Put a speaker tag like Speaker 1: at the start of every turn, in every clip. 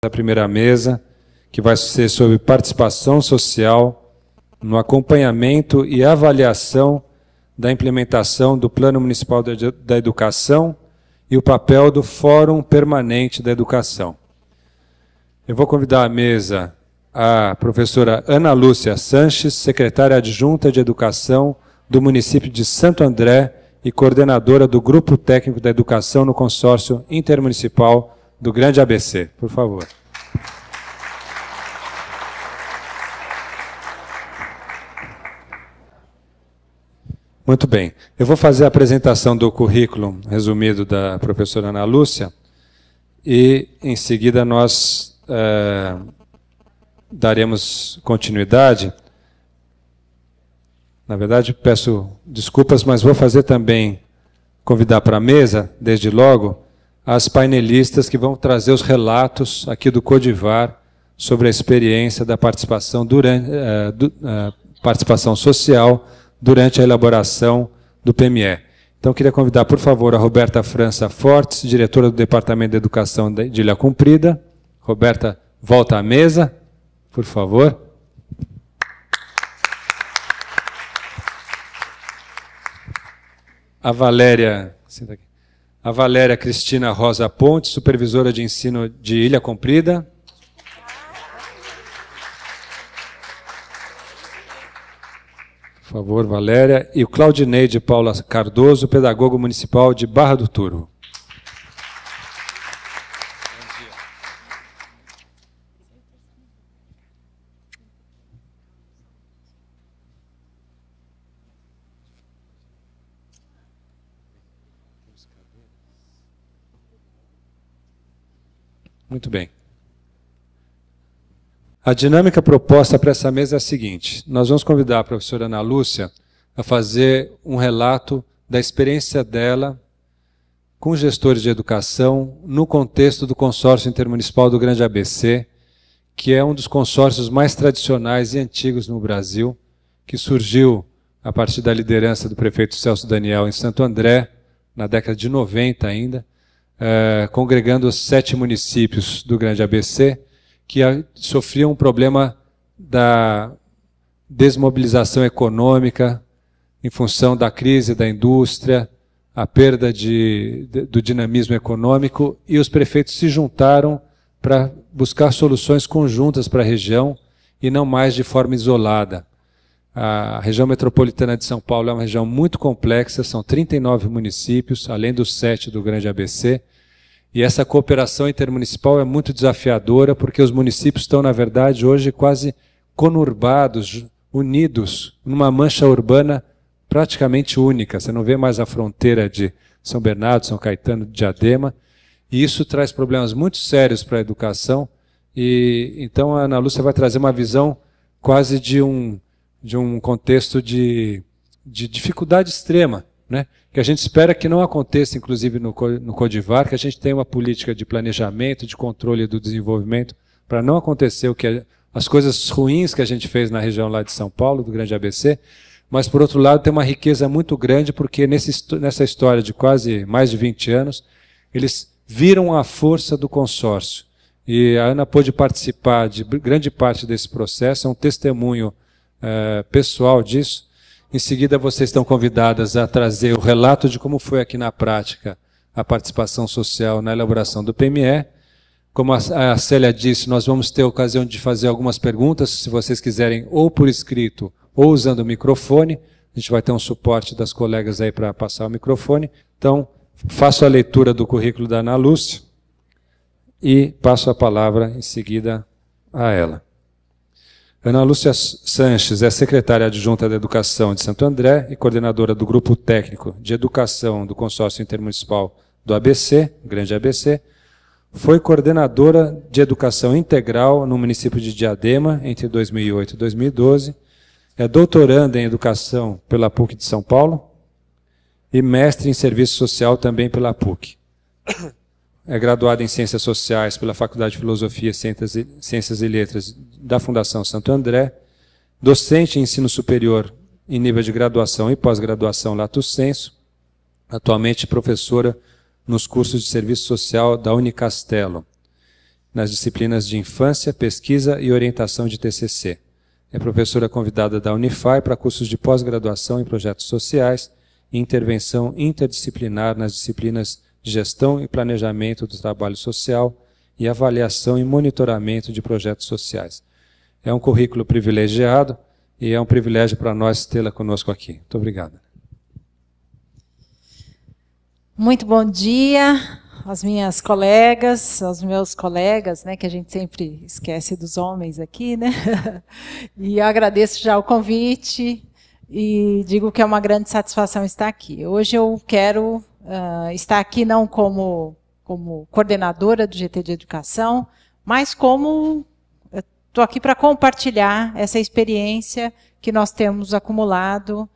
Speaker 1: da primeira mesa, que vai ser sobre participação social no acompanhamento e avaliação da implementação do Plano Municipal da Educação e o papel do Fórum Permanente da Educação. Eu vou convidar à mesa a professora Ana Lúcia Sanches, secretária adjunta de Educação do município de Santo André e coordenadora do Grupo Técnico da Educação no Consórcio Intermunicipal do Grande ABC. Por favor. Muito bem. Eu vou fazer a apresentação do currículo resumido da professora Ana Lúcia e, em seguida, nós daremos continuidade. Na verdade, peço desculpas, mas vou fazer também, convidar para a mesa, desde logo, as painelistas que vão trazer os relatos aqui do Codivar sobre a experiência da participação, participação social durante a elaboração do PME. Então, queria convidar, por favor, a Roberta França Fortes, diretora do Departamento de Educação de Ilha Comprida. Roberta, volta à mesa, por favor. A Valéria Cristina Rosa Ponte, supervisora de ensino de Ilha Comprida. Por favor, Valéria. E o Claudineide Paula Cardoso, pedagogo municipal de Barra do Turvo. Muito bem. A dinâmica proposta para essa mesa é a seguinte. Nós vamos convidar a professora Ana Lúcia a fazer um relato da experiência dela com gestores de educação no contexto do Consórcio Intermunicipal do Grande ABC, que é um dos consórcios mais tradicionais e antigos no Brasil, que surgiu a partir da liderança do prefeito Celso Daniel em Santo André, na década de 90 ainda, congregando os 7 municípios do Grande ABC, que sofriam um problema da desmobilização econômica em função da crise da indústria, a perda do dinamismo econômico, e os prefeitos se juntaram para buscar soluções conjuntas para a região e não mais de forma isolada. A região metropolitana de São Paulo é uma região muito complexa, são 39 municípios, além dos 7 do Grande ABC, e essa cooperação intermunicipal é muito desafiadora, porque os municípios estão, na verdade, hoje quase conurbados, unidos, numa mancha urbana praticamente única. Você não vê mais a fronteira de São Bernardo, São Caetano, Diadema, e isso traz problemas muito sérios para a educação, e então a Ana Lúcia vai trazer uma visão quase de um contexto de dificuldade extrema, né? Que a gente espera que não aconteça, inclusive no Codivar, que a gente tenha uma política de planejamento, de controle do desenvolvimento, para não acontecer as coisas ruins que a gente fez na região lá de São Paulo, do Grande ABC, mas, por outro lado, tem uma riqueza muito grande, porque nessa história de quase mais de 20 anos, eles viram a força do consórcio. E a Ana pôde participar de grande parte desse processo, é um testemunho pessoal disso. Em seguida, vocês estão convidadas a trazer o relato de como foi aqui na prática a participação social na elaboração do PME. Como a Célia disse, nós vamos ter a ocasião de fazer algumas perguntas, se vocês quiserem, ou por escrito, ou usando o microfone. A gente vai ter um suporte das colegas aí para passar o microfone. Então, faço a leitura do currículo da Ana Lúcia e passo a palavra em seguida a ela. Ana Lúcia Sanches é secretária adjunta da Educação de Santo André e coordenadora do Grupo Técnico de Educação do Consórcio Intermunicipal do ABC, Grande ABC. Foi coordenadora de Educação Integral no município de Diadema entre 2008 e 2012. É doutoranda em Educação pela PUC de São Paulo e mestre em Serviço Social também pela PUC. É graduada em Ciências Sociais pela Faculdade de Filosofia, Ciências e Letras da Fundação Santo André, docente em ensino superior em nível de graduação e pós-graduação lato sensu, atualmente professora nos cursos de Serviço Social da Unicastelo. nas disciplinas de Infância, Pesquisa e Orientação de TCC. É professora convidada da Unify para cursos de pós-graduação em projetos sociais e intervenção interdisciplinar nas disciplinas de Gestão e Planejamento do Trabalho Social e Avaliação e Monitoramento de Projetos Sociais. É um currículo privilegiado e é um privilégio para nós tê-la conosco aqui. Muito obrigado.
Speaker 2: Muito bom dia às minhas colegas, aos meus colegas, né, que a gente sempre esquece dos homens aqui, né? E eu agradeço já o convite e digo que é uma grande satisfação estar aqui. Hoje eu quero estar aqui não como coordenadora do GT de Educação, mas como estou aqui para compartilhar essa experiência que nós temos acumulado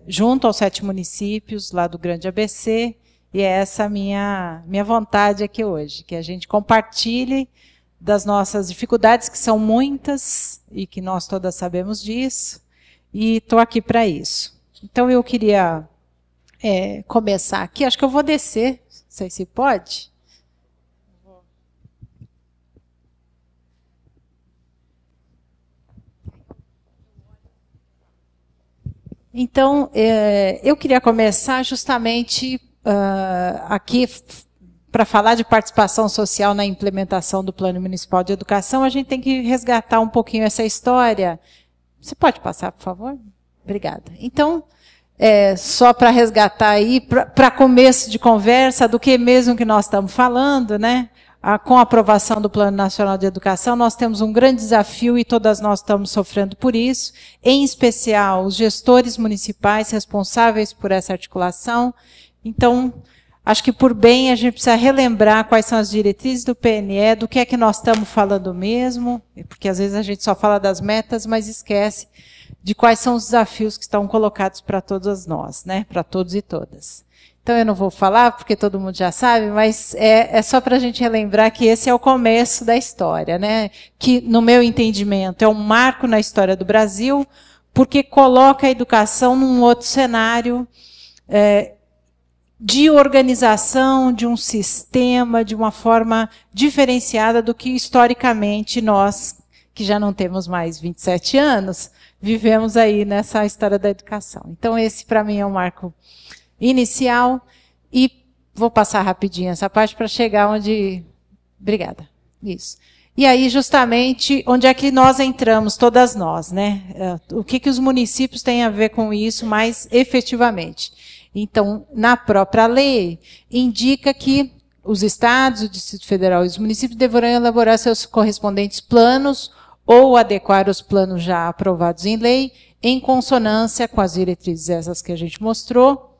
Speaker 2: junto aos 7 municípios lá do Grande ABC, e é essa a minha vontade aqui hoje, que a gente compartilhe das nossas dificuldades, que são muitas, e que nós todas sabemos disso, e estou aqui para isso. Então eu queria começar aqui, acho que eu vou descer, não sei se pode. Então, eu queria começar justamente aqui para falar de participação social na implementação do Plano Municipal de Educação. A gente tem que resgatar um pouquinho essa história. Você pode passar, por favor? Obrigada. Então, só para resgatar aí, para começo de conversa, do que mesmo que nós estamos falando, né? Com a aprovação do Plano Nacional de Educação, nós temos um grande desafio e todas nós estamos sofrendo por isso, em especial os gestores municipais responsáveis por essa articulação. Então, acho que por bem a gente precisa relembrar quais são as diretrizes do PNE, do que é que nós estamos falando mesmo, porque às vezes a gente só fala das metas, mas esquece de quais são os desafios que estão colocados para todas nós, né? Para todos e todas. Então, eu não vou falar, porque todo mundo já sabe, mas é só para a gente relembrar que esse é o começo da história, né? Que, no meu entendimento, é um marco na história do Brasil, porque coloca a educação num outro cenário de organização, de um sistema, de uma forma diferenciada do que, historicamente, nós, que já não temos mais 27 anos, vivemos aí nessa história da educação. Então, esse, para mim, é um marco inicial, e vou passar rapidinho essa parte para chegar onde... Obrigada. Isso. E aí, justamente, onde é que nós entramos, todas nós, né? O que os municípios têm a ver com isso mais efetivamente? Então, na própria lei, indica que os estados, o Distrito Federal e os municípios deverão elaborar seus correspondentes planos ou adequar os planos já aprovados em lei, em consonância com as diretrizes essas que a gente mostrou,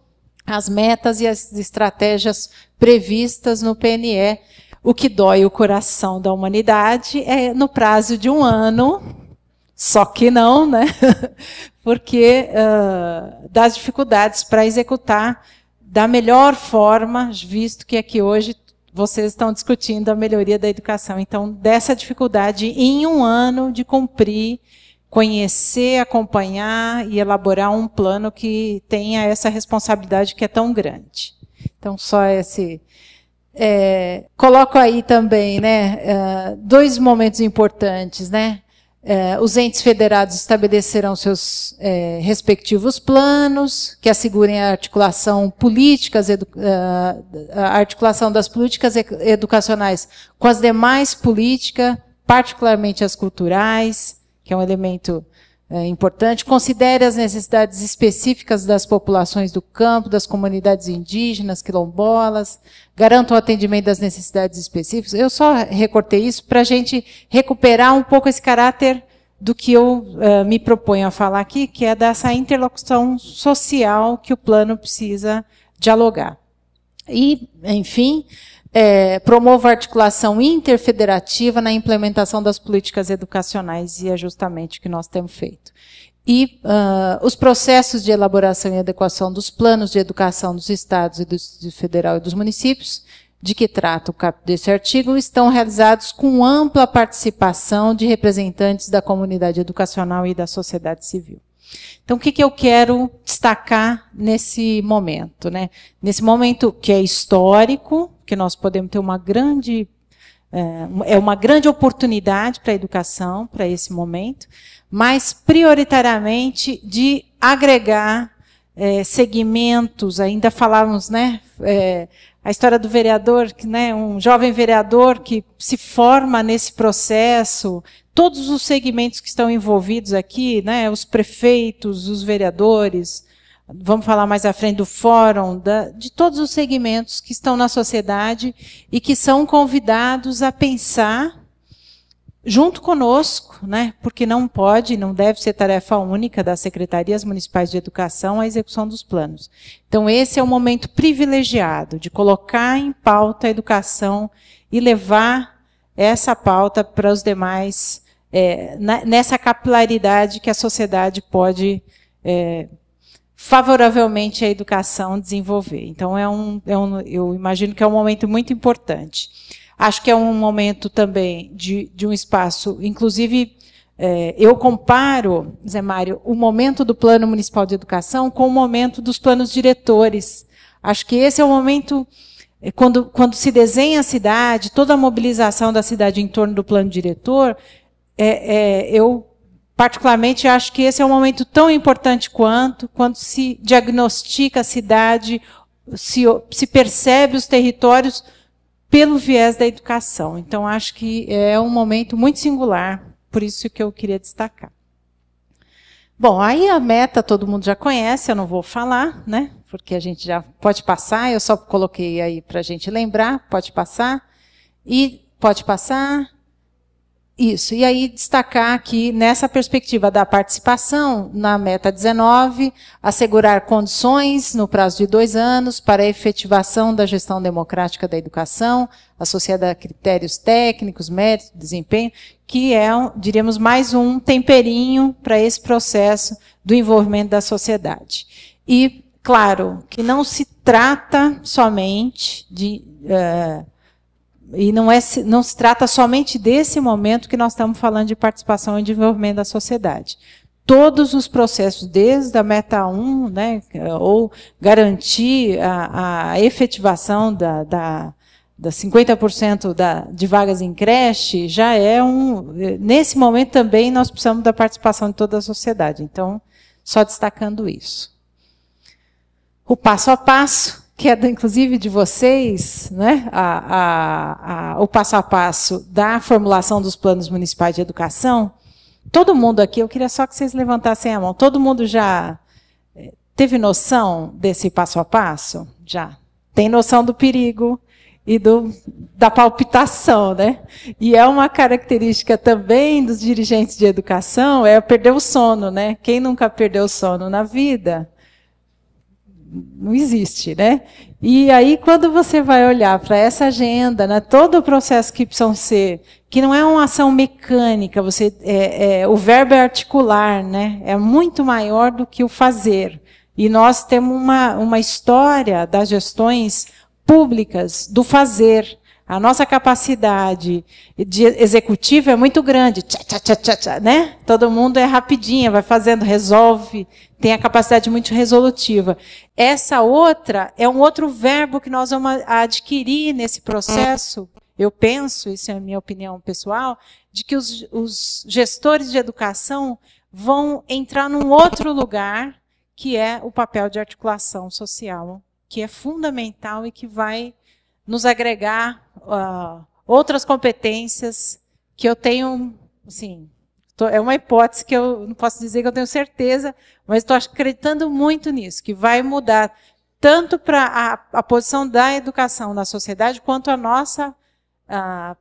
Speaker 2: as metas e as estratégias previstas no PNE. O que dói o coração da humanidade é no prazo de 1 ano, só que não, né? Porque das dificuldades para executar da melhor forma, visto que aqui hoje vocês estão discutindo a melhoria da educação. Então, dessa dificuldade em 1 ano de cumprir, conhecer, acompanhar e elaborar um plano que tenha essa responsabilidade que é tão grande. Então, só esse... coloco aí também, né, 2 momentos importantes, né? Os entes federados estabelecerão seus respectivos planos, que assegurem a articulação a articulação das políticas educacionais com as demais políticas, particularmente as culturais, que é um elemento importante. Considere as necessidades específicas das populações do campo, das comunidades indígenas, quilombolas, garanta o atendimento das necessidades específicas. Eu só recortei isso para a gente recuperar um pouco esse caráter do que eu me proponho a falar aqui, que é dessa interlocução social que o plano precisa dialogar. E, enfim, promova a articulação interfederativa na implementação das políticas educacionais, e é justamente o que nós temos feito. E os processos de elaboração e adequação dos planos de educação dos estados e do federal e dos municípios, de que trata o caput desse artigo, estão realizados com ampla participação de representantes da comunidade educacional e da sociedade civil. Então, o que eu quero destacar nesse momento, né? Nesse momento que é histórico, que nós podemos ter uma grande é uma grande oportunidade para a educação, para esse momento, mas prioritariamente de agregar segmentos, ainda falávamos, né, a história do vereador, né, um jovem vereador que se forma nesse processo, todos os segmentos que estão envolvidos aqui, né, os prefeitos, os vereadores, vamos falar mais à frente do fórum, de todos os segmentos que estão na sociedade e que são convidados a pensar junto conosco, né, porque não pode, não deve ser tarefa única das secretarias municipais de educação a execução dos planos. Então, esse é um momento privilegiado de colocar em pauta a educação e levar essa pauta para os demais, nessa capilaridade que a sociedade pode favoravelmente a educação desenvolver. Então, eu imagino que é um momento muito importante. Acho que é um momento também de um espaço, inclusive, eu comparo, Zé Mário, o momento do Plano Municipal de Educação com o momento dos planos diretores. Acho que esse é o momento, quando se desenha a cidade, toda a mobilização da cidade em torno do plano diretor, eu particularmente acho que esse é um momento tão importante quando se diagnostica a cidade, se percebe os territórios pelo viés da educação. Então, acho que é um momento muito singular, por isso que eu queria destacar. Bom, aí a meta todo mundo já conhece, eu não vou falar, né? Porque a gente já pode passar, eu só coloquei aí para a gente lembrar, pode passar. E pode passar. Isso, e aí destacar aqui, nessa perspectiva da participação, na meta 19, assegurar condições, no prazo de 2 anos, para a efetivação da gestão democrática da educação, associada a critérios técnicos, mérito, desempenho, que é, diríamos, mais um temperinho para esse processo do envolvimento da sociedade. E, claro, que não se trata somente de... E não se trata somente desse momento que nós estamos falando de participação e desenvolvimento da sociedade. Todos os processos, desde a meta 1, né, ou garantir a efetivação da 50% de vagas em creche, já é nesse momento também nós precisamos da participação de toda a sociedade. Então, só destacando isso. O passo a passo, que é, inclusive, de vocês, né, o passo a passo da formulação dos planos municipais de educação. Todo mundo aqui, eu queria só que vocês levantassem a mão, todo mundo já teve noção desse passo a passo? Já. Tem noção do perigo e da palpitação, né? E é uma característica também dos dirigentes de educação, perder o sono, né? Quem nunca perdeu o sono na vida? Não existe, né? E aí, quando você vai olhar para essa agenda, né, todo o processo que precisam ser, que não é uma ação mecânica, o verbo é articular, né? É muito maior do que o fazer. E nós temos uma história das gestões públicas do fazer. A nossa capacidade de executiva é muito grande, né? Todo mundo é rapidinha, vai fazendo, resolve, tem a capacidade muito resolutiva. Essa outra é um outro verbo que nós vamos adquirir nesse processo. Eu penso, isso é a minha opinião pessoal, de que os gestores de educação vão entrar num outro lugar, que é o papel de articulação social, que é fundamental e que vai nos agregar outras competências que eu tenho, assim, é uma hipótese que eu não posso dizer que eu tenho certeza, mas estou acreditando muito nisso, que vai mudar tanto para a posição da educação na sociedade, quanto a nossa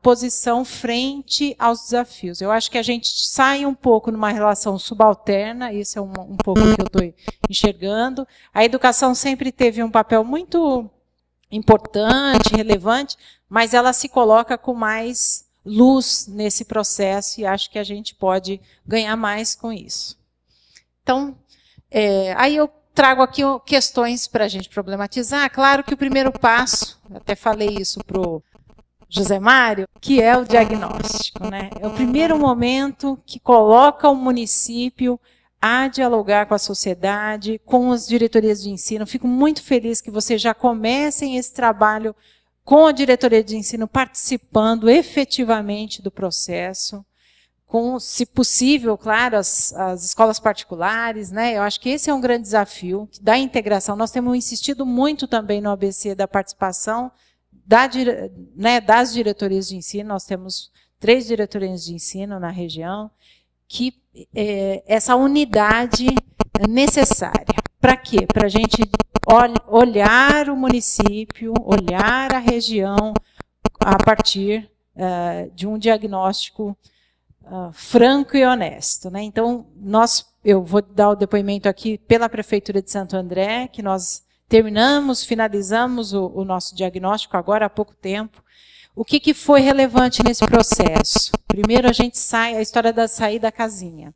Speaker 2: posição frente aos desafios. Eu acho que a gente sai um pouco numa relação subalterna, isso é um pouco o que eu estou enxergando. A educação sempre teve um papel muito importante, relevante, mas ela se coloca com mais luz nesse processo e acho que a gente pode ganhar mais com isso. Então, aí eu trago aqui questões para a gente problematizar. Claro que o primeiro passo, até falei isso para o José Mário, que é o diagnóstico, né? É o primeiro momento que coloca o município a dialogar com a sociedade, com as diretorias de ensino. Fico muito feliz que vocês já comecem esse trabalho com a diretoria de ensino participando efetivamente do processo, com, se possível, claro, as escolas particulares, né? Eu acho que esse é um grande desafio da integração. Nós temos insistido muito também no ABC da participação das diretorias de ensino. Nós temos 3 diretorias de ensino na região, que essa unidade é necessária. Para quê? Para a gente olhar o município, olhar a região a partir de um diagnóstico franco e honesto, né? Então, eu vou dar o depoimento aqui pela Prefeitura de Santo André, que nós finalizamos o nosso diagnóstico agora há pouco tempo. O que foi relevante nesse processo? Primeiro, a história da sair da casinha.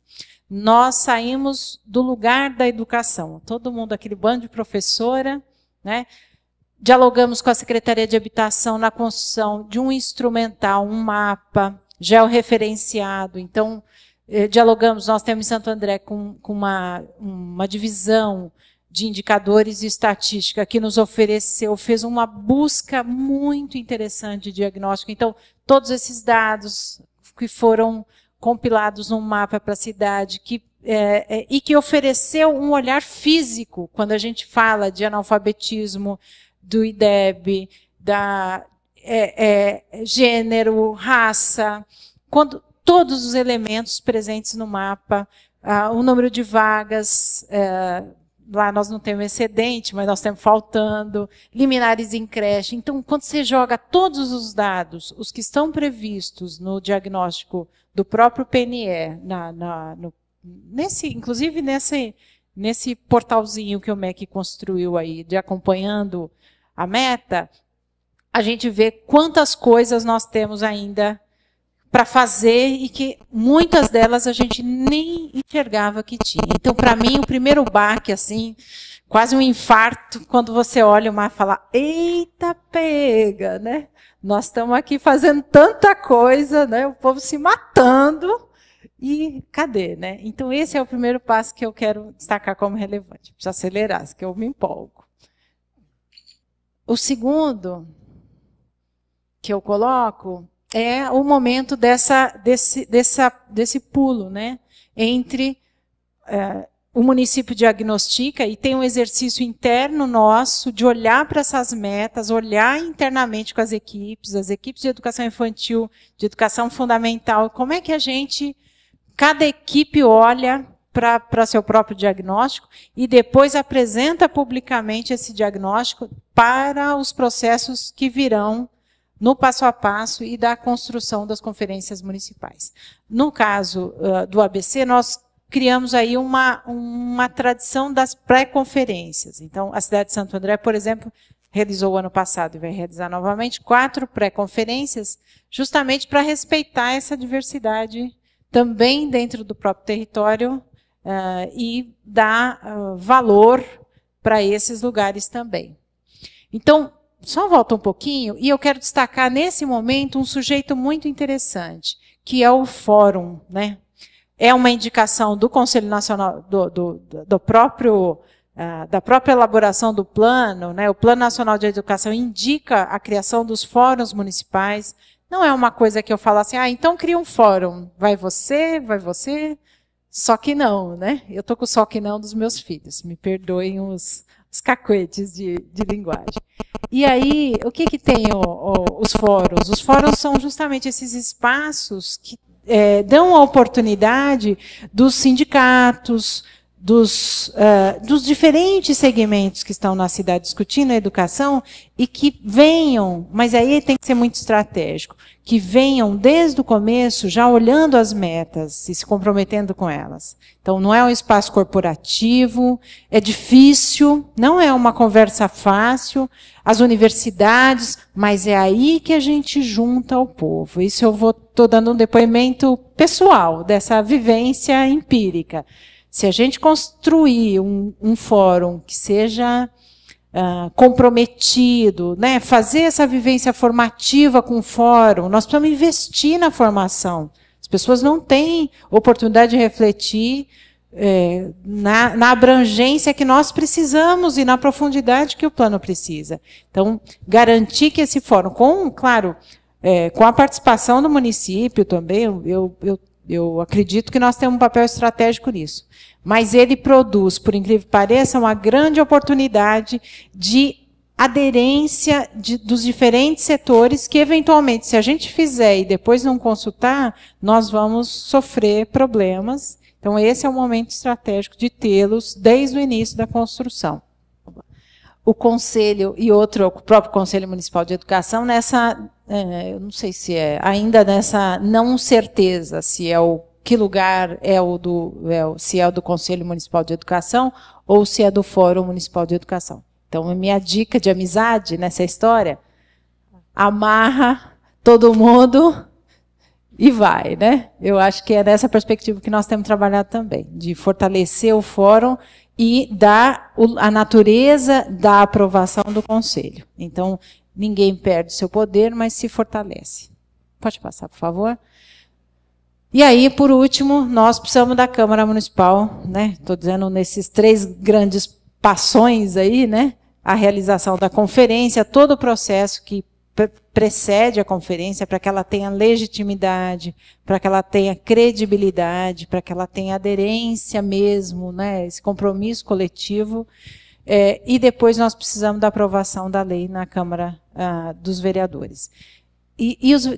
Speaker 2: Nós saímos do lugar da educação. Todo mundo, aquele bando de professora, né? Dialogamos com a Secretaria de Habitação na construção de um instrumental, um mapa georreferenciado. Então, dialogamos, nós temos em Santo André com uma divisão de indicadores e estatística que nos fez uma busca muito interessante de diagnóstico. Então, todos esses dados que foram compilados num mapa para a cidade, e que ofereceu um olhar físico, quando a gente fala de analfabetismo, do IDEB, gênero, raça, quando todos os elementos presentes no mapa, o número de vagas, lá nós não temos excedente, mas nós temos faltando, liminares em creche. Então, quando você joga todos os dados, os que estão previstos no diagnóstico do próprio PNE, inclusive nesse portalzinho que o MEC construiu aí, de acompanhando a meta, a gente vê quantas coisas nós temos ainda para fazer e que muitas delas a gente nem enxergava que tinha. Então, para mim, o primeiro baque, assim, quase um infarto, quando você olha o mapa e fala, eita, pega, né? Nós estamos aqui fazendo tanta coisa, né? O povo se matando e cadê, né? Então, esse é o primeiro passo que eu quero destacar como relevante. Precisa acelerar, que eu me empolgo. O segundo que eu coloco é o momento desse pulo, né? Entre o município diagnostica e tem um exercício interno nosso de olhar para essas metas, olhar internamente com as equipes de educação infantil, de educação fundamental, como é que cada equipe olha para seu próprio diagnóstico e depois apresenta publicamente esse diagnóstico para os processos que virão no passo a passo e da construção das conferências municipais. No caso do ABC, nós criamos aí uma tradição das pré-conferências. Então, a cidade de Santo André, por exemplo, realizou o ano passado e vai realizar novamente 4 pré-conferências, justamente para respeitar essa diversidade também dentro do próprio território e dar valor para esses lugares também. Então, só volta um pouquinho, e eu quero destacar nesse momento um sujeito muito interessante, que é o fórum, né? É uma indicação do Conselho Nacional, da própria elaboração do plano, né? O Plano Nacional de Educação indica a criação dos fóruns municipais. Não é uma coisa que eu falo assim, então cria um fórum, vai você, só que não, né? Eu estou com o só que não dos meus filhos, me perdoem os cacuetes de linguagem. E aí, o que tem os fóruns? Os fóruns são justamente esses espaços que dão a oportunidade dos sindicatos, dos diferentes segmentos que estão na cidade discutindo a educação e que venham, mas aí tem que ser muito estratégico, que venham desde o começo já olhando as metas e se comprometendo com elas. Então, não é um espaço corporativo, é difícil, não é uma conversa fácil, as universidades, mas é aí que a gente junta o povo. Isso eu estou dando um depoimento pessoal dessa vivência empírica. Se a gente construir um fórum que seja comprometido, né, fazer essa vivência formativa com o fórum, nós precisamos investir na formação. As pessoas não têm oportunidade de refletir na abrangência que nós precisamos e na profundidade que o plano precisa. Então, garantir que esse fórum, claro, com a participação do município também, eu acredito que nós temos um papel estratégico nisso. Mas ele produz, por incrível que pareça, uma grande oportunidade de aderência dos diferentes setores que, eventualmente, se a gente fizer e depois não consultar, nós vamos sofrer problemas. Então, esse é o momento estratégico de tê-los desde o início da construção. O Conselho e o próprio Conselho Municipal de Educação, eu não sei se ainda nessa não certeza, se que lugar se é o do Conselho Municipal de Educação ou se é do Fórum Municipal de Educação. Então, a minha dica de amizade nessa história, amarra todo mundo e vai, né? Eu acho que é nessa perspectiva que nós temos trabalhado também, de fortalecer o fórum e dar a natureza da aprovação do Conselho. Então, ninguém perde seu poder, mas se fortalece. Pode passar, por favor? E aí, por último, nós precisamos da Câmara Municipal, né? Estou dizendo nesses 3 grandes passões aí, né? A realização da conferência, todo o processo que precede a conferência, para que ela tenha legitimidade, para que ela tenha credibilidade, para que ela tenha aderência mesmo, né? Esse compromisso coletivo. E depois nós precisamos da aprovação da lei na Câmara dos Vereadores.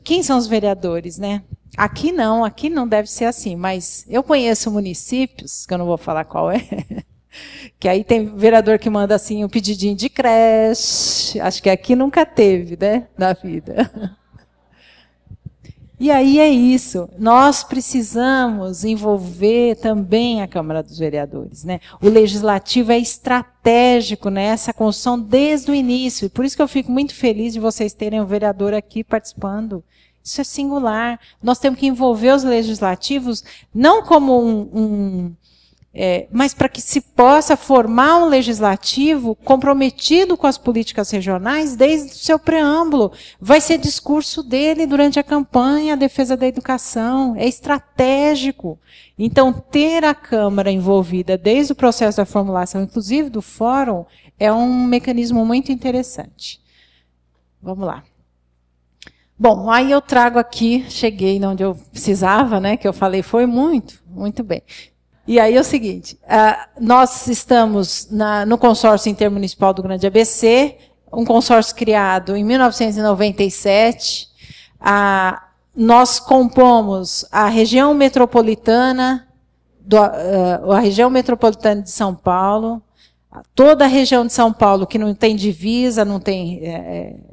Speaker 2: Quem são os vereadores, né? Aqui não deve ser assim, mas eu conheço municípios, que eu não vou falar qual é, que aí tem vereador que manda assim um pedidinho de creche, acho que aqui nunca teve, né, na vida. E aí é isso, nós precisamos envolver também a Câmara dos Vereadores, né? O Legislativo é estratégico nessa construção desde o início, por isso que eu fico muito feliz de vocês terem o vereador aqui participando. Isso é singular. Nós temos que envolver os legislativos não como mas para que se possa formar um legislativo comprometido com as políticas regionais desde o seu preâmbulo. Vai ser discurso dele durante a campanha, a defesa da educação. É estratégico. Então, ter a Câmara envolvida desde o processo da formulação, inclusive do fórum, é um mecanismo muito interessante. Vamos lá. Bom, aí eu trago aqui, cheguei onde eu precisava, né, que eu falei, foi muito bem. E aí é o seguinte, nós estamos no consórcio intermunicipal do Grande ABC, um consórcio criado em 1997, nós compomos a região metropolitana, a região metropolitana de São Paulo, toda a região de São Paulo que não tem divisa, não tem,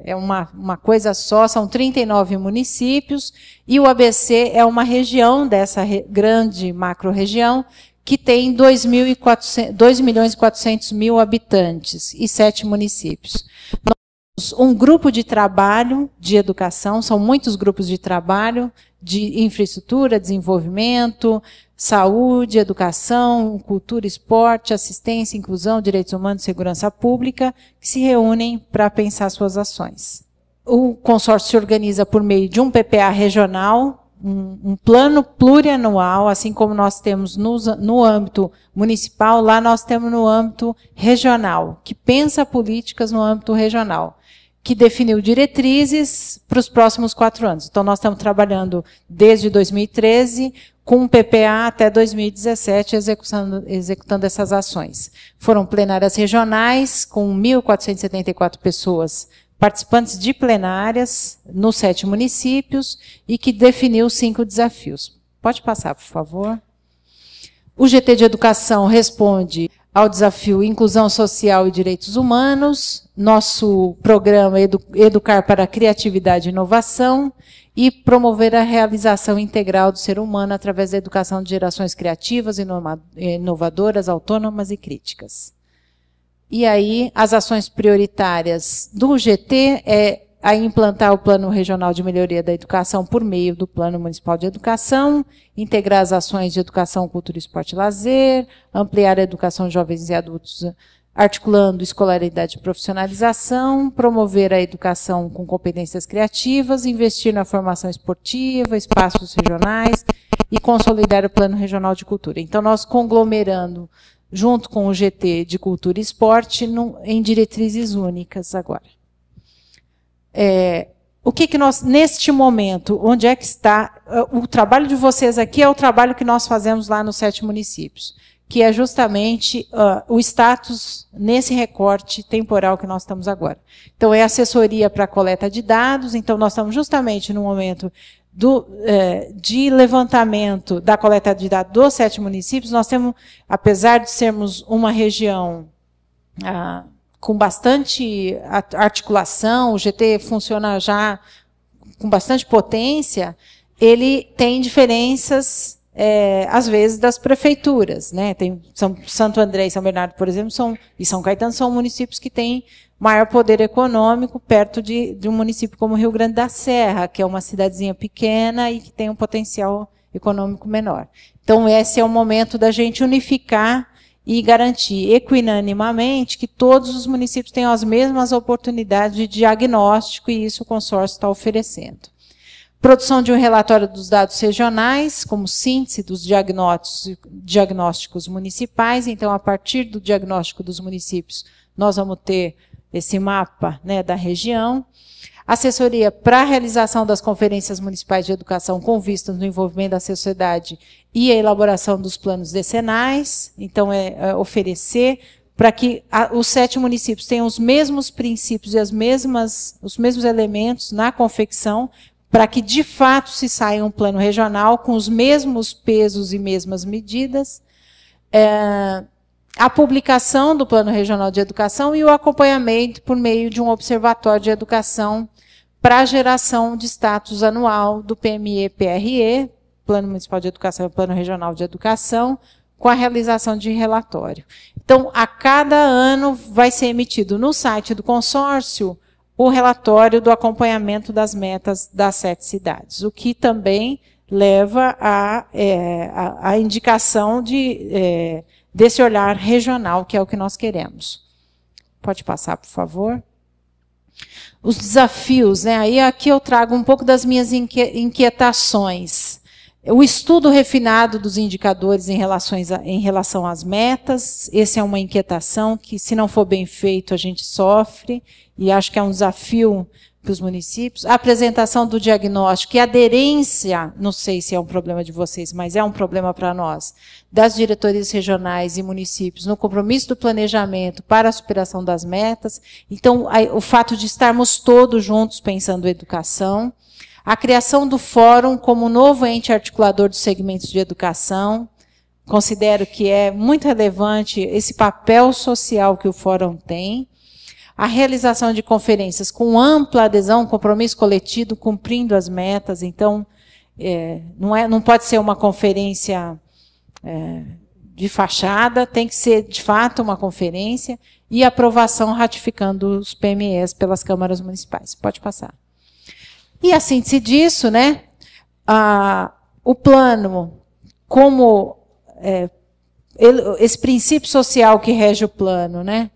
Speaker 2: é uma coisa só, são 39 municípios, e o ABC é uma região dessa grande macro-região que tem 2.400.000 habitantes e 7 municípios. Nós temos um grupo de trabalho de educação, são muitos grupos de trabalho, de infraestrutura, desenvolvimento, saúde, educação, cultura, esporte, assistência, inclusão, direitos humanos, segurança pública, que se reúnem para pensar suas ações. O consórcio se organiza por meio de um PPA regional, um plano plurianual, assim como nós temos no âmbito municipal, lá nós temos no âmbito regional, que pensa políticas no âmbito regional, que definiu diretrizes para os próximos 4 anos. Então, nós estamos trabalhando desde 2013, com um PPA até 2017, executando essas ações. Foram plenárias regionais, com 1.474 pessoas participantes de plenárias nos 7 municípios, e que definiu 5 desafios. Pode passar, por favor. O GT de Educação responde ao desafio Inclusão Social e Direitos Humanos, nosso programa Educar para a Criatividade e Inovação, e promover a realização integral do ser humano através da educação de gerações criativas, inovadoras, autônomas e críticas. E aí, as ações prioritárias do GT é a implantar o Plano Regional de Melhoria da Educação por meio do Plano Municipal de Educação, integrar as ações de educação, cultura, esporte e lazer, ampliar a educação de jovens e adultos, articulando escolaridade e profissionalização, promover a educação com competências criativas, investir na formação esportiva, espaços regionais, e consolidar o Plano Regional de Cultura. Então, nós conglomerando, junto com o GT de Cultura e Esporte, em diretrizes únicas agora. O que nós, neste momento, onde é que está, o trabalho de vocês aqui é o trabalho que nós fazemos lá nos 7 municípios, que é justamente o status nesse recorte temporal que nós estamos agora. Então, é assessoria para a coleta de dados, então nós estamos justamente no momento de levantamento da coleta de dados dos 7 municípios. Nós temos, apesar de sermos uma região com bastante articulação, o GT funciona já com bastante potência, ele tem diferenças, às vezes, das prefeituras, né? Santo André e São Bernardo, por exemplo, e São Caetano são municípios que têm maior poder econômico perto de um município como Rio Grande da Serra, que é uma cidadezinha pequena e que tem um potencial econômico menor. Então, esse é o momento da gente unificar e garantir equinanimamente que todos os municípios tenham as mesmas oportunidades de diagnóstico, e isso o consórcio está oferecendo. Produção de um relatório dos dados regionais, como síntese dos diagnósticos municipais. Então, a partir do diagnóstico dos municípios, nós vamos ter esse mapa, né, da região. Assessoria para a realização das conferências municipais de educação com vistas no envolvimento da sociedade e a elaboração dos planos decenais. Então, oferecer para que os 7 municípios tenham os mesmos princípios e os mesmos elementos na confecção, para que, de fato, se saia um plano regional com os mesmos pesos e mesmas medidas. A publicação do Plano Regional de Educação e o acompanhamento por meio de um observatório de educação para a geração de status anual do PME-PRE, Plano Municipal de Educação e Plano Regional de Educação, com a realização de relatório. Então, a cada ano vai ser emitido no site do consórcio o relatório do acompanhamento das metas das 7 cidades, o que também leva à indicação desse olhar regional, que é o que nós queremos. Pode passar, por favor. Os desafios, né? Aí aqui eu trago um pouco das minhas inquietações. O estudo refinado dos indicadores em relação às metas, esse é uma inquietação que, se não for bem feito, a gente sofre, e acho que é um desafio para os municípios. A apresentação do diagnóstico e aderência, não sei se é um problema de vocês, mas é um problema para nós, das diretorias regionais e municípios, no compromisso do planejamento para a superação das metas. Então, o fato de estarmos todos juntos pensando em educação. A criação do fórum como novo ente articulador dos segmentos de educação. Considero que é muito relevante esse papel social que o fórum tem. A realização de conferências com ampla adesão, compromisso coletivo, cumprindo as metas. Então, não pode ser uma conferência de fachada, tem que ser, de fato, uma conferência, e aprovação ratificando os PMEs pelas câmaras municipais. Pode passar. E a síntese disso, né, o plano, como esse princípio social que rege o plano, né,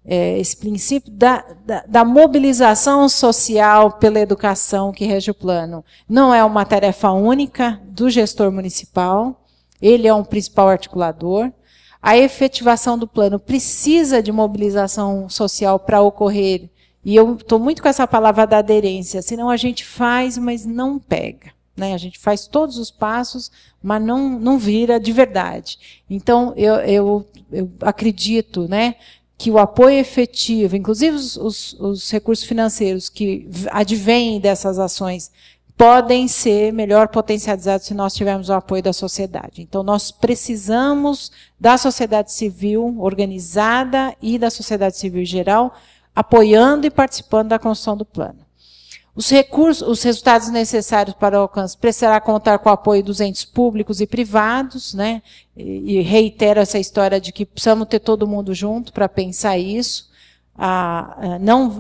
Speaker 2: esse princípio da mobilização social pela educação que rege o plano, não é uma tarefa única do gestor municipal, ele é um principal articulador. A efetivação do plano precisa de mobilização social para ocorrer, e eu estou muito com essa palavra da aderência, senão a gente faz, mas não pega, né? A gente faz todos os passos, mas não vira de verdade. Então, eu acredito, né, que o apoio efetivo, inclusive os recursos financeiros que advêm dessas ações, podem ser melhor potencializados se nós tivermos o apoio da sociedade. Então, nós precisamos da sociedade civil organizada e da sociedade civil em geral, apoiando e participando da construção do plano. Os resultados necessários para o alcance precisará contar com o apoio dos entes públicos e privados, né? E reitero essa história de que precisamos ter todo mundo junto para pensar isso.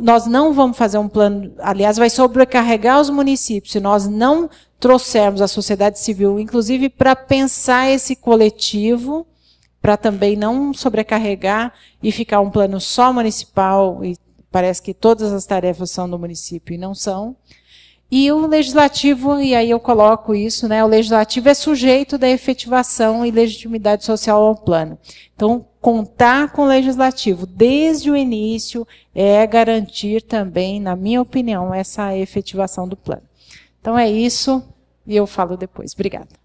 Speaker 2: Nós não vamos fazer um plano, aliás, vai sobrecarregar os municípios se nós não trouxermos a sociedade civil, inclusive para pensar esse coletivo, para também não sobrecarregar e ficar um plano só municipal, e parece que todas as tarefas são do município e não são. E o legislativo, e aí eu coloco isso, né, o legislativo é sujeito da efetivação e legitimidade social ao plano. Então, contar com o legislativo desde o início é garantir também, na minha opinião, essa efetivação do plano. Então é isso, e eu falo depois. Obrigada.